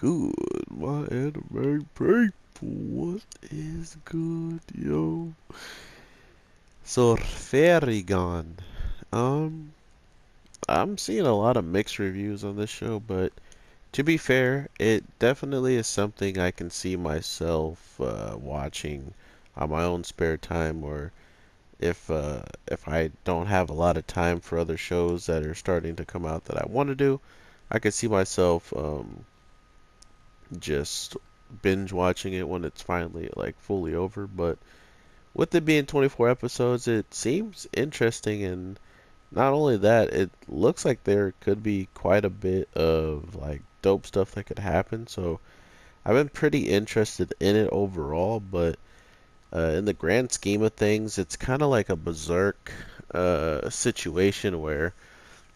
good, my anime people? What is good, yo? So, Fairygon. Um, I'm seeing a lot of mixed reviews on this show, but to be fair, it definitely is something I can see myself watching on my own spare time, or if I don't have a lot of time for other shows that are starting to come out that I want to do, I could see myself just binge watching it when it's finally like fully over. But with it being 24 episodes, it seems interesting, and not only that, it looks like there could be quite a bit of like dope stuff that could happen. So I've been pretty interested in it overall, but in the grand scheme of things, it's kind of like a berserk situation where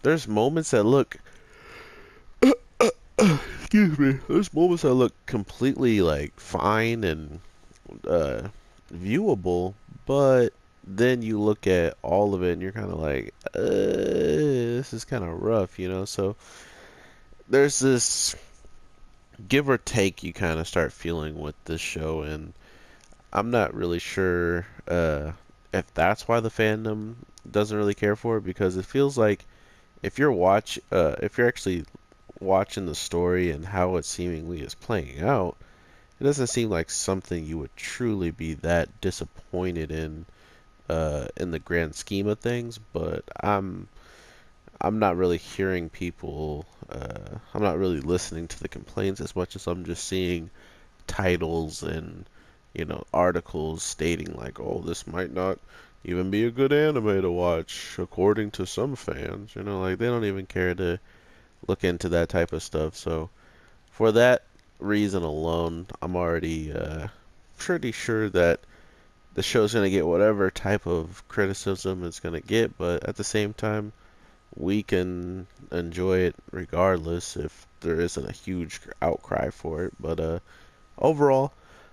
there's moments that look excuse me, there's moments that look completely like fine and uh, viewable, but then you look at all of it and you're kind of like, this is kind of rough, you know? So there's this give or take you kind of start feeling with this show, and I'm not really sure if that's why the fandom doesn't really care for it, because it feels like if you're actually watching the story and how it seemingly is playing out, it doesn't seem like something you would truly be that disappointed in the grand scheme of things. But I'm not really hearing people. I'm not really listening to the complaints as much as I'm just seeing titles and articles stating like, oh, this might not even be a good anime to watch according to some fans. Like they don't even care to look into that type of stuff. So for that reason alone, I'm already pretty sure that the show's gonna get whatever type of criticism it's gonna get, but at the same time, we can enjoy it regardless if there isn't a huge outcry for it. But overall,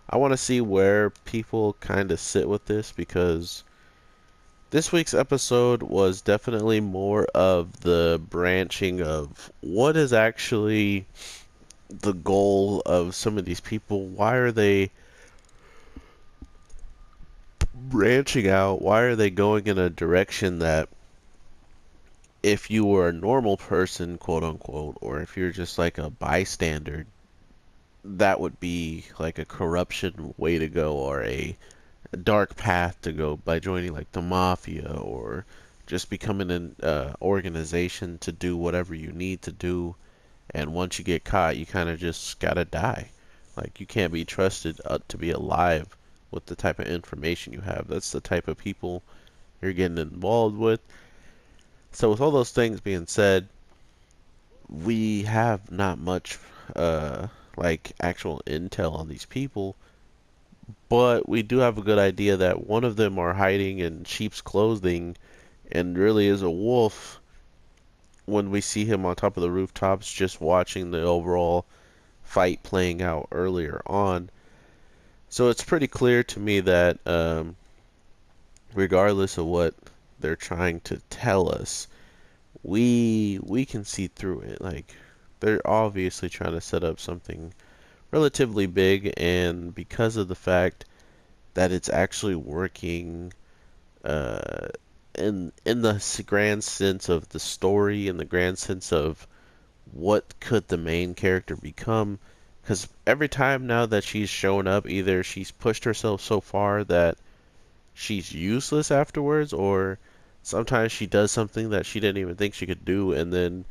I want to see where people kind of sit with this, because this week's episode was definitely more of the branching of what is actually the goal of some of these people. Why are they branching out? Why are they going in a direction that if you were a normal person, quote unquote, or if you're just like a bystander, that would be like a corruption way to go, or a dark path to go by joining like the mafia, or just becoming an organization to do whatever you need to do. And once you get caught, you kind of just gotta die. Like you can't be trusted to be alive with the type of information you have. That's the type of people you're getting involved with. So with all those things being said, we have not much uh like actual intel on these people, but we do have a good idea that one of them are hiding in sheep's clothing and really is a wolf when we see him on top of the rooftops just watching the overall fight playing out earlier on. So it's pretty clear to me that regardless of what they're trying to tell us, we can see through it. Like they're obviously trying to set up something relatively big, and because of the fact that it's actually working uh, in the grand sense of the story, in the grand sense of what could the main character become. Because every time now that she's shown up, either she's pushed herself so far that she's useless afterwards, or sometimes she does something that she didn't even think she could do and then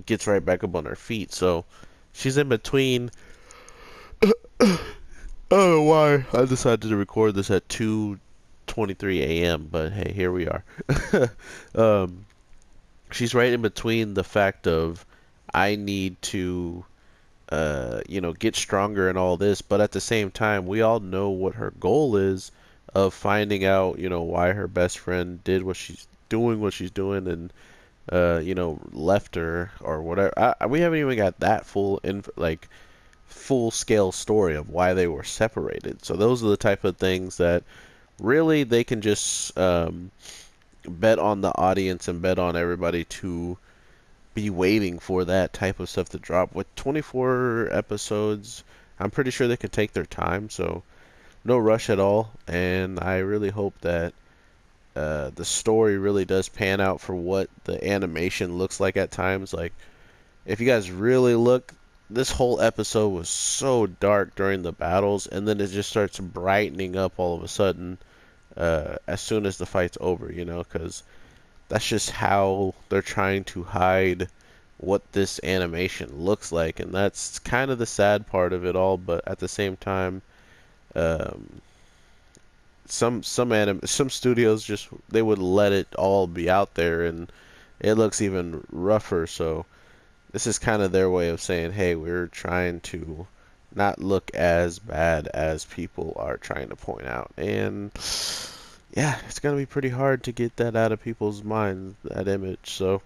gets right back up on her feet. So she's in between. I don't know why I decided to record this at 2:23 a.m., but hey, here we are. um, she's right in between the fact of I need to get stronger and all this, but at the same time, we all know what her goal is of finding out, why her best friend did what she's doing, and left her or whatever. We haven't even got that full scale story of why they were separated. So those are the type of things that really they can just bet on the audience and bet on everybody to be waiting for that type of stuff to drop. With 24 episodes, I'm pretty sure they can take their time, so no rush at all. And I really hope that the story really does pan out for what the animation looks like at times. Like, if you guys really look, this whole episode was so dark during the battles, and then it just starts brightening up all of a sudden as soon as the fight's over, you know, because that's just how they're trying to hide what this animation looks like, and that's kind of the sad part of it all. But at the same time, um, some studios just they would let it all be out there, and it looks even rougher. So this is kind of their way of saying, hey, we're trying to not look as bad as people are trying to point out. And yeah, it's gonna be pretty hard to get that out of people's minds, that image. So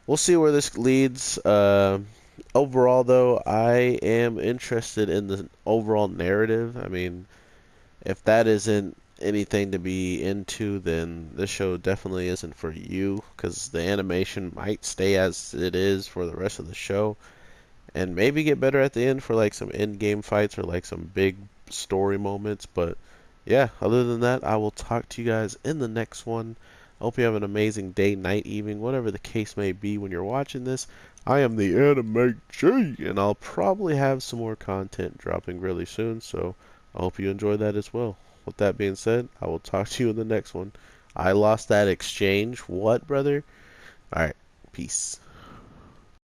we'll see where this leads. Overall, though, I am interested in the overall narrative. I mean, if that isn't anything to be into, then this show definitely isn't for you, because the animation might stay as it is for the rest of the show, and maybe get better at the end for like some end-game fights or like some big story moments. But yeah, other than that, I will talk to you guys in the next one. I hope you have an amazing day, night, evening, whatever the case may be when you're watching this. I am the Anime G, and I'll probably have some more content dropping really soon, so I hope you enjoy that as well. With that being said, I will talk to you in the next one. I lost that exchange. What, brother? Alright, peace.